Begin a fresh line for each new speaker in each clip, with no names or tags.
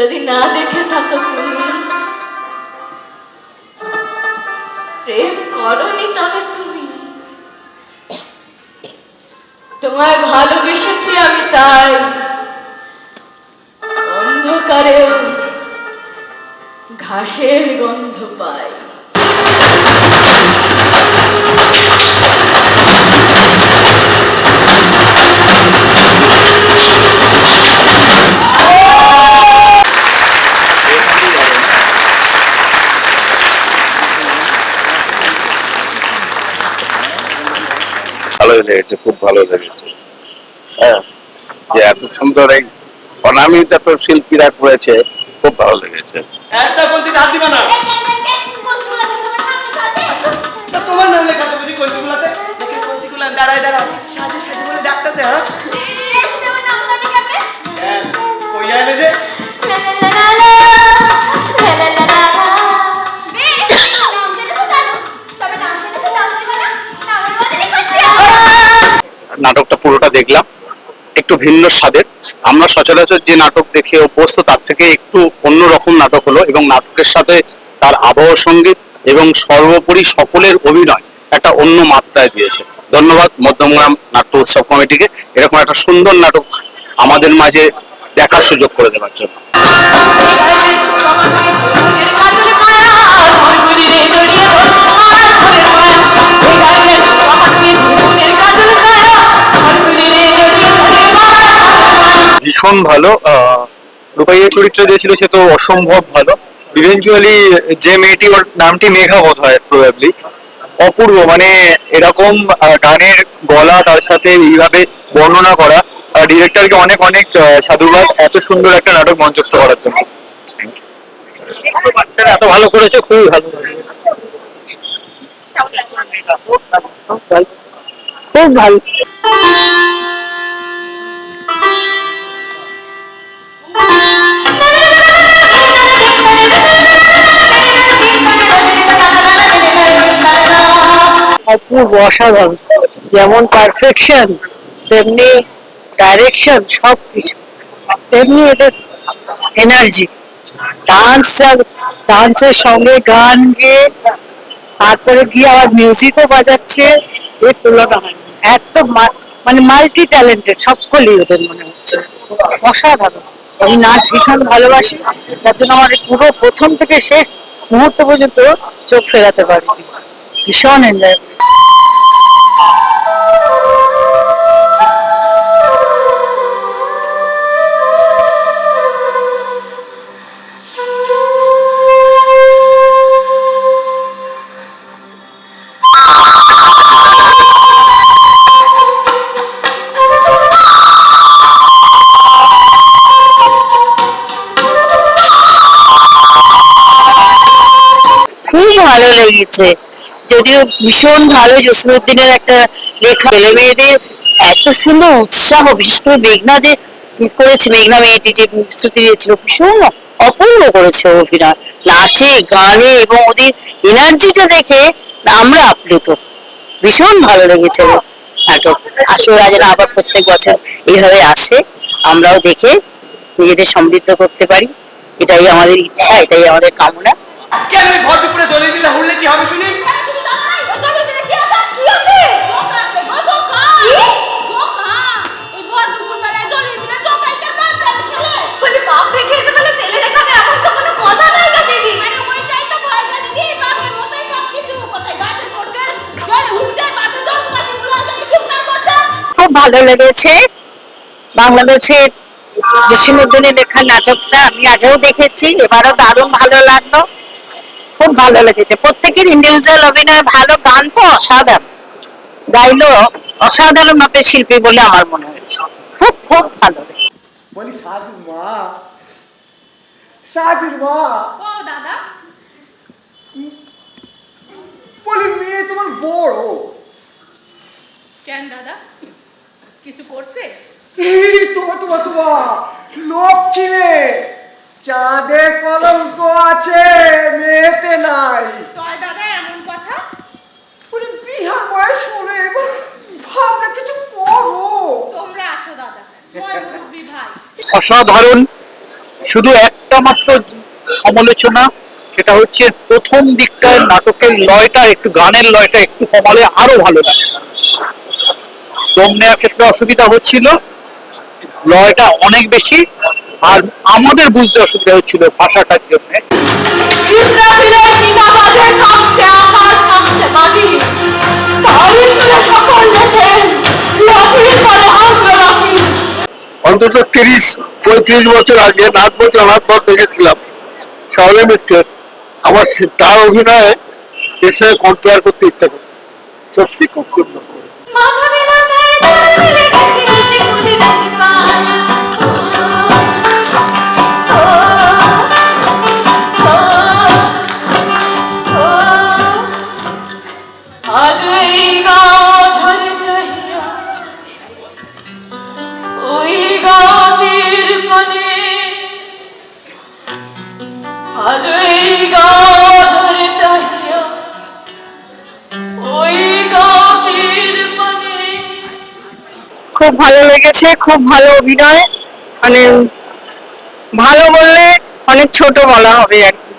যদি না দেখে থাকো তুমি, প্রেম করনি তবে তুমি। তোমায় ভালোবেসেছি আমি, তাই অন্ধকারেও ঘাসের গন্ধ পাই।
ভালো লেগেছে, খুব ভালো লেগেছে। হ্যাঁ, যে এত সুন্দর এই অনামিত এত শিল্পীরা করেছে, খুব ভালো লেগেছে।
একটা বলছি রাত দিবা না, তোমার নাম লেখা আছে বুঝি কঞ্চিগুলাতে? দেখে কঞ্চিগুলা দাঁড়ায় দাঁড়ায় সাজু সাজু বলে ডাকতেছে। হ্যাঁ, কই আইলে যে
নাটকটা পুরোটা দেখলাম, একটু ভিন্ন স্বাদের। আমরা সচরাচর যে নাটক দেখে অভ্যস্ত তার থেকে একটু অন্যরকম নাটক হলো, এবং নাটকের সাথে তার আবহ সঙ্গীত এবং সর্বোপরি সকলের অভিনয় একটা অন্য মাত্রায় দিয়েছে। ধন্যবাদ মধ্যমগ্রাম নাট্য উৎসব কমিটিকে এরকম একটা সুন্দর নাটক আমাদের মাঝে দেখার সুযোগ করে দেওয়ার জন্য।
ভীষণ ভালো। রূপাইয়ের চরিত্র যে ছিল সে তো অসম্ভব ভালো। ইভেনচুয়ালি যে মেয়েটি, ওর নামটি মেঘা বোধ হয় প্রবাবলি, অপূর্ব। মানে এরকম গানের গলা, তার সাথে এইভাবে বর্ণনা করা, ডিরেক্টরকে অনেক অনেক সাধুবাদ এত সুন্দর একটা নাটক মঞ্চস্থ করার জন্য। বাচ্চারা এত ভালো করেছে, খুবই ভালো, খুব ভালো। অপূর্ব, অসাধারণ। যেমন পারফেকশন, তেমনি ডাইরেকশন, সবকিছু, তেমনি এদের এনার্জি, ডান্স, আর ডান্সের সঙ্গে গান গেয়ে তারপরে গিয়ে আবার মিউজিকও বাজাচ্ছে, এর তুলনা হয় না। এত মানে মাল্টি ট্যালেন্টেড সকলেই ওদের, মনে হচ্ছে অসাধারণ। আমি নাচ ভীষণ ভালোবাসি, তার জন্য আমার পুরো প্রথম থেকে শেষ মুহূর্ত পর্যন্ত চোখ ফেরাতে পারিনি, ভীষণ এনজয়। খুব ভালো লেগেছে, যদিও ভীষণ ভালো জসিমউদ্দিনের একটা লেখা। ছেলে মেয়েদের এত সুন্দর উৎসাহ, বিশেষ করে মেঘনা যে করেছে, মেঘনা মেয়েটি যে শ্রুতি দিয়েছিল, ভীষণ অপূর্ব করেছে অভিনয়, নাচে গানে, এবং ওদের এনার্জিটা দেখে আমরা আপ্লুত। ভীষণ ভালো লেগেছে নাটক। আসলে যেন আবার প্রত্যেক বছর এইভাবে আসে, আমরাও দেখে নিজেদের সমৃদ্ধ করতে পারি, এটাই আমাদের ইচ্ছা, এটাই আমাদের কামনা।
কেন ভর দুপুরে দলিল দিলে হুড়লে কি হবে শুনি?
খুব ভালো লেগেছে বাংলাদেশের জসিমউদ্দিনের লেখা নাটকটা। আমি আগেও দেখেছি, এবারও দারুণ ভালো লাগলো, খুব ভালো লেগেছে। প্রত্যেকের ইন্ডিভিজুয়াল অভিনয় ভালো, গান তো অসাধারণ, গাইলো অসাধারণ মাপের শিল্পী বলে আমার মনে হয়েছে। খুব খুব ভালো।
বলি সাজুর মা, সাজুর মা,
ও দাদা,
বলি মেয়ে তোমার বড়
কেন দাদা, কিছু করছে?
তোমার তোমার তোমার লক্ষ্মী মেয়ে, চাঁদে কলঙ্ক আছে, মেয়েতে নাই।
তয় দাদা এমন কথা?
বলি বিহার বয়স হলে এবার ভাবনা কিছু করো।
তোমরা আসো দাদা, মই মুরব্বি ভাই।
অসাধারণ, শুধু একটা
মাত্র সমালোচনা, সেটা হচ্ছে প্রথম দিকটায় নাটকের লয়টা একটু, গানের লয়টা একটু কমালে আরো ভালো লাগে। দম নেওয়ার ক্ষেত্রে অসুবিধা হচ্ছিল, লয়টা অনেক বেশি, আর আমাদের বুঝতে অসুবিধা হচ্ছিল ভাষাটার জন্য।
ইসরাফিলের নিনাবাজে থামছে আকাশ, থামছে মাটি, তারই সুরে সকল দেশে রাফির বলে আসবে রাফি।
অন্তত 30-35 বছর আগে নাথপতি অনাথপথ দেখেছিলাম শাওলে মিত্রের। আমার তার অভিনয়ে এর সঙ্গে কম্পেয়ার করতে ইচ্ছা করছে, সত্যি খুব সুন্দর।
মাধবী রাজার দরবারে গেছে কুদি দাসবাল, আজ এই গাঁ ঝরে চাহিয়া ওই গাঁতির পানে, আজ এই গাঁ ঝরে চাহিয়া ওই গাঁতির পানে।
খুব ভালো লেগেছে, খুব ভালো অভিনয়, মানে ভালো বললে অনেক ছোট বলা হবে আর কি।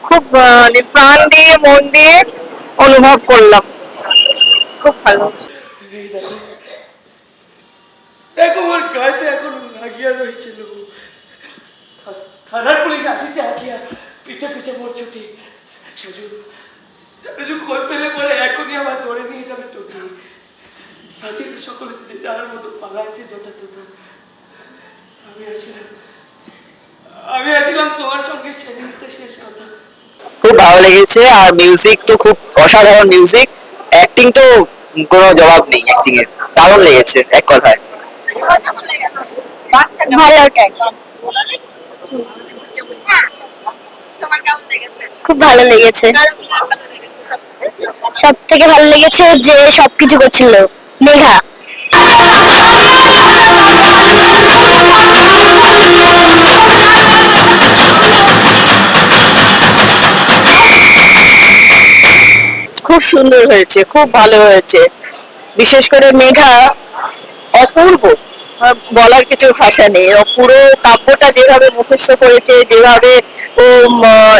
খুব মানে প্রাণ দিয়ে মন দিয়ে অনুভব করলাম, খুব ভালো।
এই দেখো, দেখো ওর গায়েতে এখন লাগিয়া রয়েছিল। থানার পুলিশ আসিছে আগিয়া, পিছে পিছে মোর ছুটি। সাজু সাজু খোঁজ পেলে পরে এখনই আমার ধরে নিয়ে যাবে তোকে। সাথীর সকলে যে যার মতো পালাচ্ছে যথাযথ। আমি আসছিলাম তোমার সঙ্গে সেদিনতে শেষ কথা।
খুব ভালো লেগেছে, আর মিউজিক তো খুব অসাধারণ মিউজিক, অ্যাক্টিং তো কোনো জবাব নেই, অ্যাক্টিং এর দারুণ লেগেছে এক কথায়।
ভালো খুব ভালো লেগেছে। সব থেকে ভালো লেগেছে যে সবকিছু করছিল মেঘা। খুব সুন্দর হয়েছে, খুব ভালো হয়েছে, বিশেষ করে মেঘা অপূর্ব, বলার কিছু ভাষা নেই। ও পুরো কাব্যটা যেভাবে মুখস্থ করেছে, যেভাবে ও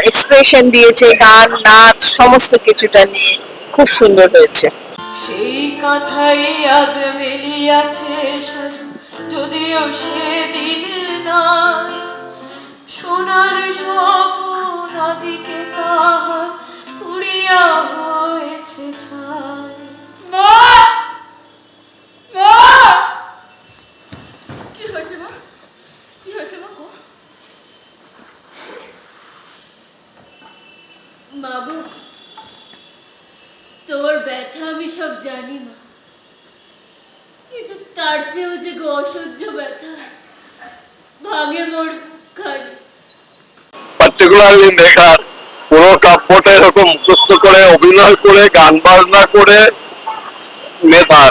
এক্সপ্রেশন দিয়েছে, গান নাচ সমস্ত কিছুটা নিয়ে খুব সুন্দর হয়েছে।
সেই কথাই আজ মেলিয়াছে সাজু, যদিও সেদিন নয়, সোনার স্বপ্ন আজিকে তাহার পুড়িয়া হয়েছে ছাই। মা! মা! কি হয়েছে মা? কি হয়েছে মা? মা গো, তোর ব্যথা আমি সব জানি মা, কিন্তু তার চেয়েও যে গো অসহ্য ব্যথা, ভাঙে মোর খালি।
পার্টিকুলারলি মেঘার পুরো কাব্যটা এরকম মুখস্থ করে, অভিনয় করে, গান বাজনা করে, মেধা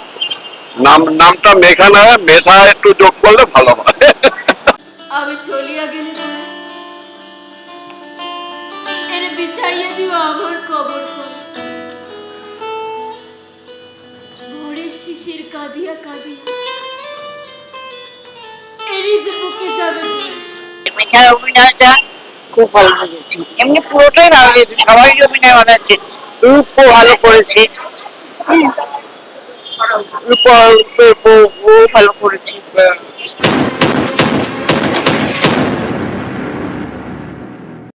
নামটা মেঘা না, মেধা একটু যোগ করলে ভালো হয়।
আমি চলিয়া গেলে পরে এর বিছাইয়া দিও আমার কবর পরে, ভোরের শিশির কাঁদিয়া কাঁদিয়া এরই যে বুকে যাবে।
মেঘার অভিনয়টা খুব ভালো লেগেছে, এমনি পুরোটাই ভালো লেগেছে, সবাই অভিনয় ভালো হচ্ছে। রূপও ভালো করেছে, রূপ ভালো করেছে,